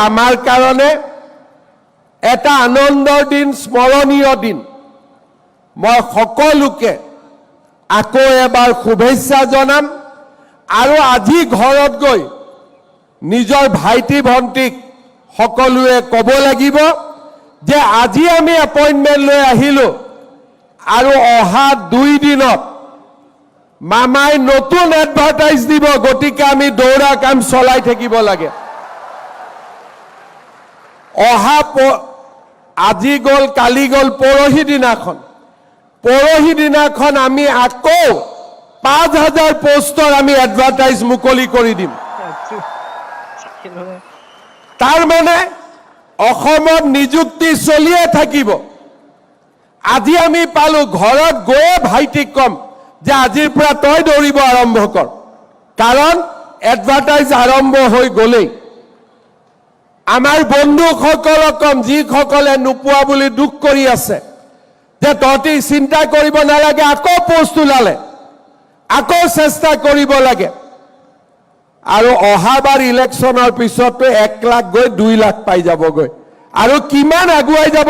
আমাৰ কাৰণে এটা আনন্দৰ দিন, স্মৰণীয় দিন। মই সকলোকে আকৌ এবাৰ শুভেচ্ছা জনাম আৰু আজি ঘৰত গৈ নিজৰ ভাইটি ভণ্টিক সকলোৱে ক'ব লাগিব যে আজি আমি এপইণ্টমেণ্ট লৈ আহিলোঁ আৰু অহা 2 দিনত মামাই নতুন এডভাৰটাইজ দিব, গতিকে আমি দৌৰা কাম চলাই থাকিব লাগে। আজি গ'ল, কালি গ'ল, পৰহি দিনাখন আমি আকৌ 5,000 পোষ্টৰ আমি এডভাৰটাইজ মুকলি কৰি দিম। তাৰ মানে অসমত নিযুক্তি চলিয়ে থাকিব। আজি আমি পালো, ঘৰত গৈয়ে ভাইটিক কম যে আজিৰ পৰা তই দৌৰিব আৰম্ভ কৰ, কাৰণ এডভাৰটাইজ আৰম্ভ হৈ গ'লেই। আমাৰ বন্ধুসকলক কম, যিসকলে নোপোৱা বুলি দুখ কৰি আছে, যে তহঁতি চিন্তা কৰিব নালাগে, আকৌ পোষ্ট ওলালে আকৌ চেষ্টা কৰিব লাগে। আৰু অহাবাৰ ইলেকশ্যনৰ পিছতো 1 লাখ গৈ 2 লাখ পাই যাবগৈ, আৰু কিমান আগুৱাই যাব